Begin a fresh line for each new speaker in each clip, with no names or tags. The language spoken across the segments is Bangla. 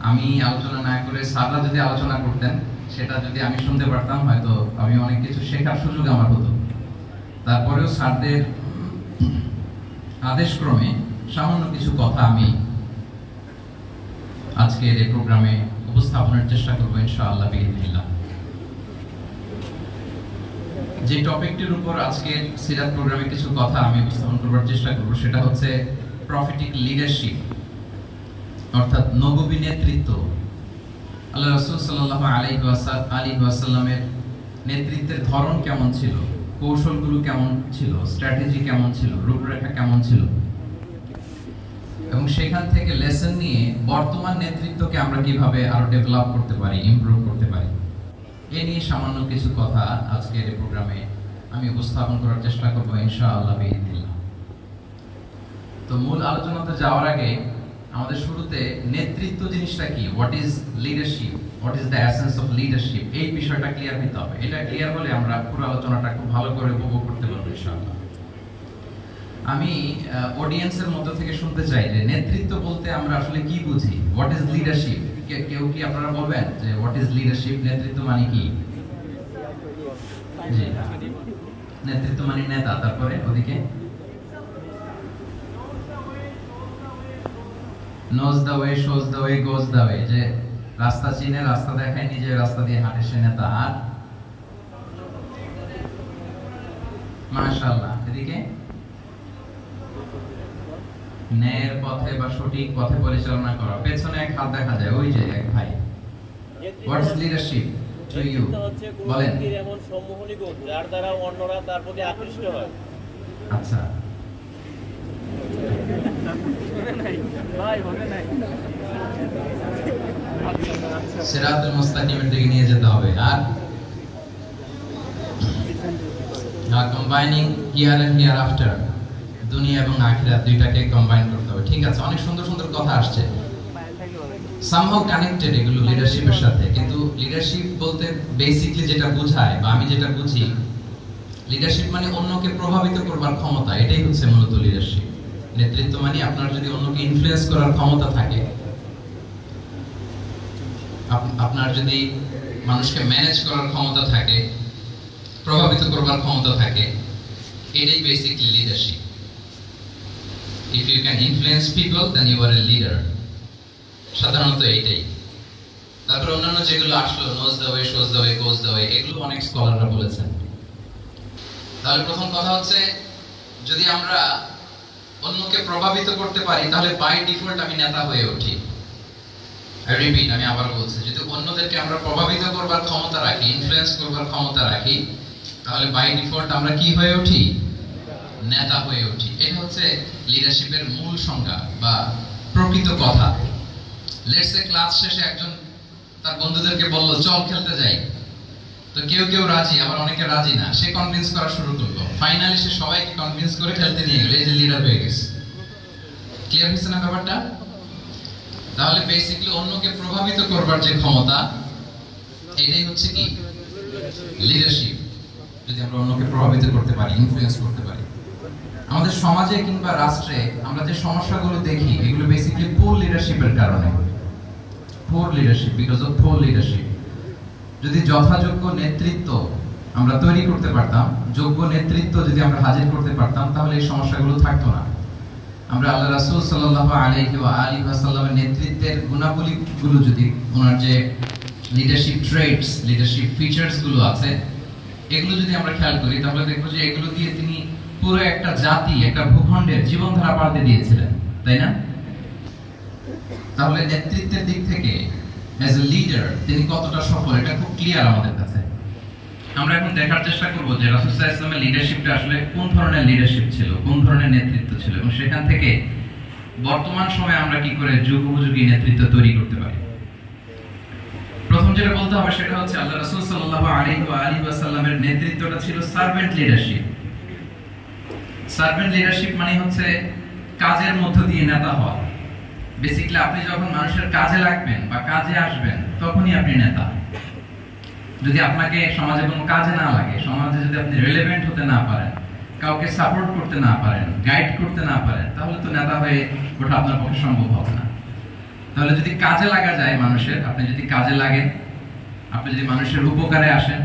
আমি আলোচনা না করে সাদা যদি আলোচনা করতেন, সেটা যদি আমি শুনতে পারতাম, হয়তো আমি অনেক কিছু শেখার সুযোগ আমার হতো। তারপরেও স্যারদের আদেশক্রমে সামান্য কিছু কথা আমি আজকের এই প্রোগ্রামে উপস্থাপনের চেষ্টা করবো ইনশাআল্লাহ বিইذنিল্লাহ। যে টপিকটির উপর আজকের সিরাত প্রোগ্রামে কিছু কথা আমি উপস্থাপন করবার চেষ্টা করব, সেটা হচ্ছে প্রফেটিক লিডারশিপ, অর্থাৎ নববী নেতৃত্ব। আল্লাহ রাসূল সাল্লাল্লাহু আলাইহি ওয়াসাল্লামের নেতৃত্বের ধরন কেমন ছিল, কৌশলগুলো কেমন ছিল, স্ট্র্যাটেজি কেমন ছিল, রূপরেখা কেমন ছিল, এবং সেখান থেকে লেসন নিয়ে বর্তমান নেতৃত্বকে আমরা কিভাবে আরো ডেভেলপ করতে পারি, ইমপ্রুভ করতে পারি, এ নিয়ে সামান্য কিছু কথা আজকের এই প্রোগ্রামে আমি উপস্থাপন করার চেষ্টা করবো ইনশাআল্লাহ বিইذنিল্লাহ। তো মূল আলোচনাতে যাওয়ার আগে আমাদের শুরুতে নেতৃত্ব জিনিসটা কি, what is leadership, what is the essence of leadership, এই বিষয়টা ক্লিয়ার হতে হবে। এটা ক্লিয়ার হলে আমরা পুরো আলোচনাটা খুব ভালো করে উপভোগ করতে পারবো ইনশাআল্লাহ। আমি অডিয়েন্সের মধ্যে থেকে শুনতে চাই যে নেতৃত্ব বলতে আমরা আসলে কি বুঝি, হোয়াট ইজ লিডারশিপ। কেউ কি আপনারা বলবেন যে হোয়াট ইজ লিডারশিপ, নেতৃত্ব মানে কি? জি, নেতৃত্ব মানে নেতা। তারপরে ওদিকে knows the way, shows the way, goes the way, যে রাস্তা চিনে, রাস্তা দেখায়, নিজে রাস্তা দিয়ে হাঁটে, সে নেতা। আর মাশাআল্লাহ, এদিকে ন্যায়ের পথে বা সঠিক পথে পরিচালনা করা। পেছনে এক হাত দেখা যায়, ওই যে এক ভাই। What is leadership to you? বলেন।
এমন সম্মোহনী গুণ যার দ্বারা অন্যরা তার প্রতি আকৃষ্ট হয়।
আচ্ছা, সিরাতুল মুস্তাকিমের দিকে নিয়ে যেতে হবে। আর combining here and hereafter, দুনিয়া এবং আখিরাত দুইটাকে কম্বাইন করতে হবে। ঠিক আছে, অনেক সুন্দর সুন্দর কথা আসছে, সামহাউ কানেক্টেড এগুলো লিডারশিপের সাথে। কিন্তু লিডারশিপ বলতে বেসিকলি যেটা বোঝায়, বা আমি যেটা বুঝি, লিডারশিপ মানে অন্যকে প্রভাবিত করবার ক্ষমতা, এটাই হচ্ছে মূলত লিডারশিপ। নেতৃত্ব মানে আপনার যদি অন্যকে ইনফ্লুয়েন্স করার ক্ষমতা থাকে, আপনার যদি মানুষকে ম্যানেজ করার ক্ষমতা থাকে, প্রভাবিত করবার ক্ষমতা থাকে, এটাই basically leadership. If you can influence people, then you are a leader. সাধারণত এইটাই। তারপর অন্যান্য যেগুলো আসলো, knows the way, shows the way, goes the way, এগুলো অনেক স্কলাররা বলেছেন। তাহলে প্রথম কথা হচ্ছে, যদি আমরা অন্যকে প্রভাবিত করতে পারি, তাহলে বাই ডিফল্ট আমি নেতা হয়ে উঠি। I repeat, আমি আবার বলছি, যদি অন্যদেরকে আমরা প্রভাবিত করবার ক্ষমতা রাখি, ইনফ্লুয়েন্স করবার ক্ষমতা রাখি, তাহলে বাই ডিফল্ট আমরা কি হয়ে উঠি? নেতা হয়ে উঠি। এটা হচ্ছে লিডারশিপের মূল সংজ্ঞা বা প্রকৃত কথা। লেটস সে ক্লাস শেষে একজন তার বন্ধুদেরকে বলল চল খেলতে যাই, তো কেউ কেউ রাজি, আবার অনেকে রাজি না। সে কনভিন্স করা শুরু করলো, ফাইনালি সে সবাইকে কনভিন্স করে খেলতে নিয়ে গেল, এই যে লিডার হয়ে গেছে। ক্লিয়ার হয়েছে না ব্যাপারটা? তাহলে বেসিক্যালি অন্যকে প্রভাবিত করবার যে ক্ষমতা, এটাই হচ্ছে কি লিডারশিপ। যদি আমরা অন্যকে প্রভাবিত করতে পারি, ইনফ্লুয়েন্স করতে পারি। আমাদের সমাজে কিংবা রাষ্ট্রে আমরা যে সমস্যাগুলো দেখি, এগুলো বেসিক্যালি পুর লিডারশিপের কারণে। পুর লিডারশিপ, বিকজ অফ পুর লিডারশিপ। যদি যথাযোগ্য নেতৃত্ব আমরা তৈরি করতে পারতাম, যোগ্য নেতৃত্ব যদি আমরা হাজির করতে পারতাম, তাহলে এই সমস্যাগুলো থাকতো না। আমরা আল্লাহ রাসূল সাল্লাল্লাহু আলাইহি ওয়াসাল্লামের নেতৃত্বের গুণাবলীগুলো, যদি ওনার যে লিডারশিপ ট্রেটস, লিডারশিপ ফিচার্স গুলো আছে, এগুলো যদি আমরা খেয়াল করি, তাহলে দেখবো যে এগুলো দিয়ে তিনি পুরো একটা জাতি, একটা ভূখণ্ডের জীবনধারা পাল্টে দিয়েছিলেন, তাই না? তাহলে নেতৃত্বের দিক থেকে অ্যাজ এ লিডার তিনি কতটা সফল, এটা খুব ক্লিয়ার আমাদের কাছে। আমরা এখন দেখার চেষ্টা করবো যে রাসূল সাল্লাল্লাহু আলাইহি ওয়াসাল্লামের লিডারশিপটা আসলে কোন ধরনের লিডারশিপ ছিল, কোন ধরনের নেতৃত্ব ছিল, এবং সেখান থেকে বর্তমান সময়ে আমরা কি করে যুগোপযোগী নেতৃত্ব তৈরি করতে পারি। প্রথম যেটা বলতে হবে সেটা হচ্ছে আল্লাহ রাসূল সাল্লাল্লাহু আলাইহি ওয়াসাল্লামের নেতৃত্বটা ছিল সার্ভেন্ট লিডারশিপ। সার্ভেন্ট লিডারশিপ মানে হচ্ছে কাজের মধ্য দিয়ে নেতা হওয়া। বেসিক্যালি আপনি যখন মানুষের কাজে লাগবেন বা কাজে আসবেন, তখনই আপনি নেতা। যদি আপনাকে সমাজে কোনো কাজে না লাগে, সমাজে যদি আপনি রিলেভেন্ট হতে না পারেন, কাউকে সাপোর্ট করতে না পারেন, গাইড করতে না পারেন, তাহলে তো নেতা হয়ে ওঠা আপনার পক্ষে সম্ভব হবে না। তাহলে যদি কাজে লাগা যায় মানুষের, আপনি যদি কাজে লাগেন, আপনি যদি মানুষের উপকারে আসেন,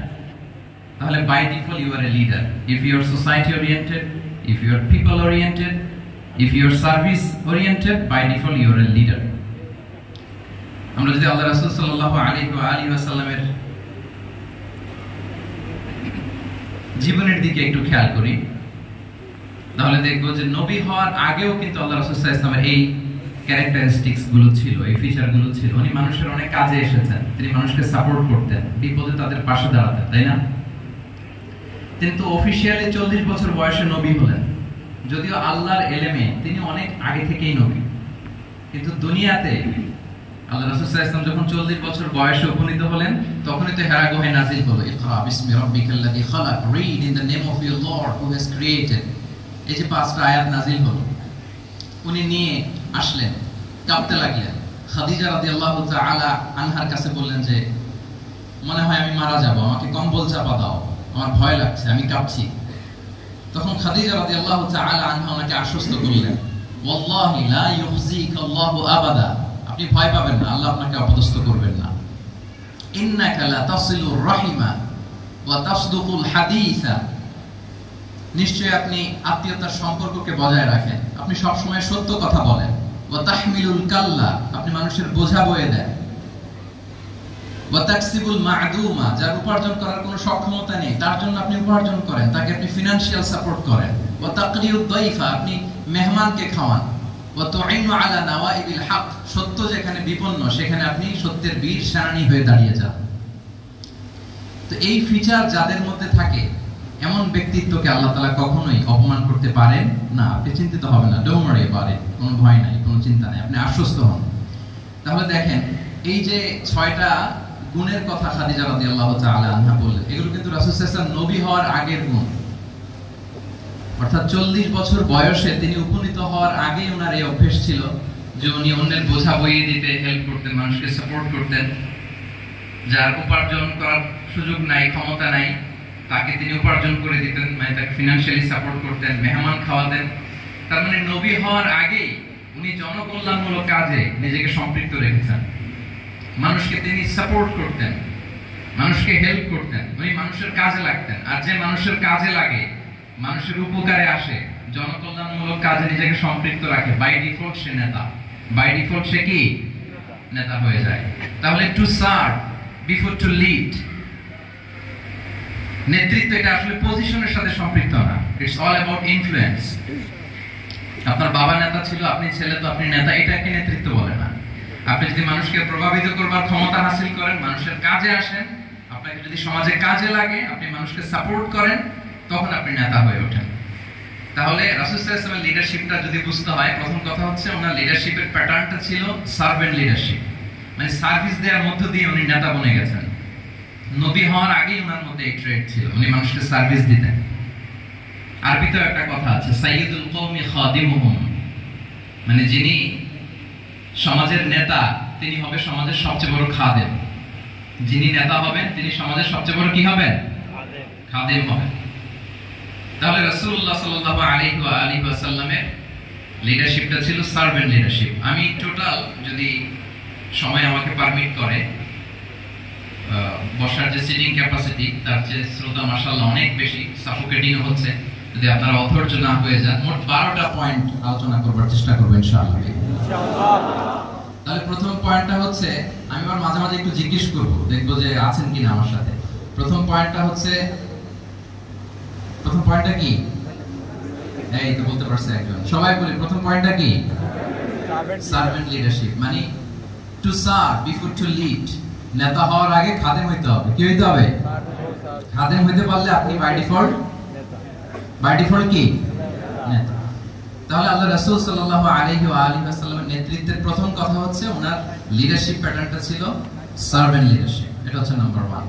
তাহলে by default you are a leader. If you are society oriented, if you are people oriented, if you are service oriented, by default you are a leader. আমরা যদি আল্লাহ রাসূল সাল্লাল্লাহু আলাইহি ওয়াসাল্লামের জীবনের দিকে একটু খেয়াল করি, তাহলে দেখবো যে নবী হওয়ার আগেও কিন্তু আল্লাহ রাসূল সাল্লাল্লাহু আলাইহি ওয়াসাল্লামের এই ক্যারেক্টারিস্টিক্স গুলো ছিল, এই ফিচার গুলো ছিল। উনি মানুষের অনেক কাজে এসেছেন, তিনি মানুষকে সাপোর্ট করতেন, বিপদে তাদের পাশে দাঁড়াতেন, তাই না? কিন্তু অফিশিয়ালি 40 বছর বয়সে নবী হলেন, যদিও আল্লাহর এলেমে তিনি অনেক আগে থেকেই নবী। কিন্তু দুনিয়াতে আল্লাহ রাসূল সাল্লাল্লাহু আলাইহি ওয়াসাল্লাম যখন 40 বছর বয়সে উপনীত হলেন, তখনই তো হেরা গুহায় নাযিল হলো, ইকরা বিসমি রাব্বিকাল্লাযী খালাক, read in the name of your lord who has created. এই যে 5টা আয়াত নাযিল হলো, উনি নিয়ে আসলেন, কাঁপতে লাগলেন। খাদিজা রাদিয়াল্লাহু তাআলা আনহার কাছে বললেন যে মনে হয় আমি মারা যাব, আমাকে কম্বল চাপা দাও, আমার ভয় লাগছে, আমি কাঁপছি। তখন খাদিজা রাদিয়াল্লাহু তাআলা আনহা ওনাকে আশ্বস্ত করলেন, ওয়াল্লাহি লা ইউখজিকাল্লাহু আবাদা, আপনি ভয় পাবেন না, আল্লাহ আপনাকে অপদস্থ করবেন না। ইন্নাকা লা তাসিলুর রাহিমা ওয়া তাসদুকুল হাদিসা, নিশ্চয়ই আপনি আত্মীয়তার সম্পর্ককে বজায় রাখেন, আপনি সব সময় সত্য কথা বলেন। ওয়া তাহমিলুল কাল্লা, আপনি মানুষের বোঝা বয়ে দেন। ওয়া তাকসিবুল মা'দুমা, যার উপার্জন করার কোনো সক্ষমতা নেই তার জন্য আপনি উপার্জন করেন, তাকে আপনি ফিনান্সিয়াল সাপোর্ট করেন। ওয়া তাকরিউদ দাইফা, আপনি মেহমানকে খাওয়ান। ওয়া তুইনু আলা নাওয়াইবিল হক, সত্য যেখানে বিপন্ন সেখানে আপনি সত্যের বীর সেনানী হয়ে দাঁড়িয়ে যান। তো এই ফিচার যাদের মধ্যে থাকে, এমন ব্যক্তিত্বকে আল্লাহ তাআলা কখনোই অপমান করতে পারেন না। আপনি চিন্তিত হবেন না, ডোন্ট ওয়ারি অ্যাবাউট ইট, কোনো ভয় নাই, কোনো চিন্তা নাই, আপনি আশ্বস্ত হন। তাহলে দেখেন, এই যে 6টা গুণের কথা খাদিজা রাদিয়াল্লাহু তাআলা আনহা বললেন, এগুলো কিন্তু রাসূল সাল্লাল্লাহু আলাইহি ওয়াসাল্লাম নবী হওয়ার আগের গুণ। অর্থাৎ 40 বছর বয়সে তিনি উপনীত হওয়ার আগে ওনার এই অভ্যাস ছিল যে উনি অন্যের বোঝা বইয়ে দিতে হেল্প করতেন, মানুষকে সাপোর্ট করতেন। যার উপার্জন করার সুযোগ নাই, ক্ষমতা নাই, তাকে তিনি উপার্জন করে দিতেন, মানে তাকে ফিনান্সিয়ালি সাপোর্ট করতেন, মেহমান খাওয়াতেন। তার মানে নবী হওয়ার আগেই উনি জনকল্যাণমূলক কাজে নিজেকে সম্পৃক্ত রেখেছেন। মানুষকে তিনি সাপোর্ট করতেন, মানুষকে হেল্প করতেন, উনি মানুষের কাজে লাগতেন। আর যে মানুষের কাজে লাগে, মানুষের উপকারে আসে, জনকল্যাণমূলক কাজে নিজেকে সম্পৃক্ত রাখে, বাই ডিফল্ট সে নেতা, বাই ডিফল্ট সে কি নেতা হয়ে যায়। তাহলে to serve before to lead, নেতৃত্ব এটা আসলে পজিশনের সাথে সম্পৃক্ত না, ইটস অল অ্যাবাউট ইনফ্লুয়েন্স। আপনার বাবা নেতা ছিল, আপনি ছেলে, তো আপনি নেতা, এটাকে নেতৃত্ব বলে না। আপনি যদি মানুষকে প্রভাবিত করবার ক্ষমতা হাসিল করেন, মানুষের কাজে আসেন, আপনাকে যদি সমাজে কাজে লাগে, আপনি মানুষকে সাপোর্ট করেন, তখন আপনি নেতা হয়ে ওঠেন। তাহলে রাসূল সাল্লাল্লাহু আলাইহি ওয়াসাল্লামের লিডারশিপটা যদি বুঝতে হয়, প্রথম কথা হচ্ছে ওনার লিডারশিপের প্যাটার্নটা ছিল সার্ভেন্ট লিডারশিপ, মানে সার্ভিস দেওয়ার মধ্য দিয়ে উনি নেতা বনে গেছেন। নবী হওয়ার আগেই ওনার মধ্যে এই ট্রেড ছিল, উনি মানুষকে সার্ভিস দিতেন। আরবিতে একটা কথা আছে, সাইয়্যিদুল কওমি খাদিমুহুম, মানে যিনি সমাজের নেতা তিনি হবে সমাজের সবচেয়ে বড় খাদেম। যিনি নেতা হবেন তিনি সমাজের সবচেয়ে বড় কি হবেন? খাদেম হবেন। তাহলে রাসূলুল্লাহ সাল্লাল্লাহু আলাইহি ওয়াসাল্লামের লিডারশিপটা ছিল সার্ভেন্ট লিডারশিপ। আমি টোটাল, যদি সময় আমাকে পারমিট করে, বসার যে সিটিং ক্যাপাসিটি তার যে শ্রোতা মাশাআল্লাহ অনেক বেশি, সাফোকেটিং হচ্ছে, যদি আপনারা অধৈর্য না হয়ে যান, মোট 12টা পয়েন্ট আলোচনা করবার চেষ্টা করব ইনশাআল্লাহ। তাহলে প্রথম পয়েন্টটা হচ্ছে, আমি আবার মাঝে মাঝে একটু জিজ্ঞেস করব, দেখবো যে আছেন কিনা আমার সাথে। প্রথম পয়েন্টটা হচ্ছে, প্রথম পয়েন্টটা কি? এই তো বলতে পারছে একজন, সবাই বলি প্রথম পয়েন্টটা কি? সার্ভেন্ট লিডারশিপ, মানে to serve before to lead. নেতা হওয়ার আগে খাদেম হইতে হবে। কি হইতে হবে? খাদেম হইতে পারলে আপনি বাই ডিফল্ট কি নেতা। তাহলে আল্লাহ রাসূল সাল্লাল্লাহু আলাইহি ওয়াসাল্লামের নেতৃত্বের প্রথম কথা হচ্ছে ওনার লিডারশিপ প্যাটার্নটা ছিল সার্ভেন্ট লিডারশিপ, এটা হচ্ছে নাম্বার 1।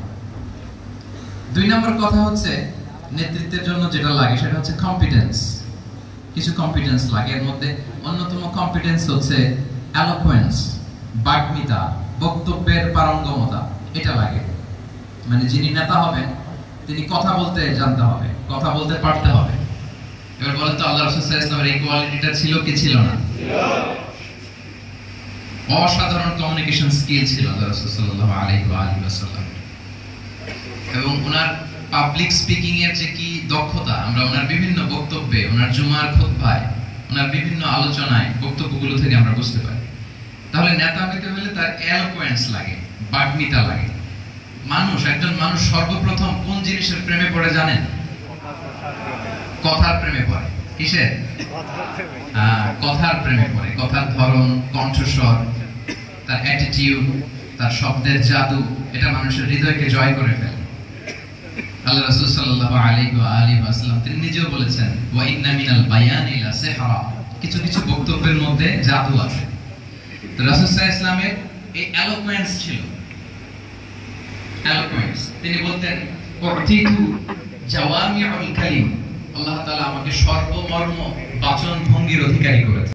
2 নম্বর কথা হচ্ছে নেতৃত্বের জন্য যেটা লাগে সেটা হচ্ছে কম্পিটেন্স। কিছু কম্পিটেন্স লাগে, এর মধ্যে অন্যতম কম্পিটেন্স হচ্ছে এলোকুয়েন্স, বাগ্মিতা, বক্তব্যের পারঙ্গমতা, এটা লাগে। মানে যিনি নেতা হবেন তিনি কথা বলতে জানতে হবে, কথা বলতে পারতে হবে। এবার বলেন তো, আল্লাহ রাসূল সাল্লাল্লাহু আলাইহি ওয়াসাল্লামের এই কোয়ালিটিটা ছিল কি ছিল না? অসাধারণ কমিউনিকেশন স্কিল ছিল আল্লাহ রাসূল সাল্লাল্লাহু আলাইহি ওয়াসাল্লাম, এবং ওনার পাবলিক স্পিকিং এর যে কি দক্ষতা আমরা ওনার বিভিন্ন বক্তব্যে, ওনার জুমার খুতবায়, ওনার বিভিন্ন আলোচনায়, বক্তব্যগুলো থেকে আমরা বুঝতে পারি। তাহলে নেতা হইতে হলে তার এলোকোয়েন্স লাগে, বাগ্মিতা লাগে। একজন মানুষ সর্বপ্রথম কোন জিনিসের প্রেমে পড়ে জানেন? কথার প্রেমে পড়ে। কিসের? কথার প্রেমে পড়ে। কথার ধরন, কণ্ঠস্বর, তার অ্যাটিটিউড, তার শব্দের জাদু, এটা মানুষের হৃদয়কে জয় করে ফেলে। আল্লাহ রাসূল সাল্লাল্লাহু আলাইহি ওয়াসাল্লাম তিনি নিজেও বলেছেন, ওয়া ইন্না মিনাল বায়ানি লা সিহরা, কিছু কিছু বক্তব্যের মধ্যে জাদু আছে। তো রাসূল সাল্লাল্লাহু আলাইহি ওয়াসাল্লামের এই এলোকোয়েন্স ছিল, এলোকোয়েন্স। তিনি বলতেন, উতিতু জাওয়ামিউল কালিম, আল্লাহ তাআলা আমাকে সর্বমর্ম বাচন ভঙ্গির অধিকারী করেছেন।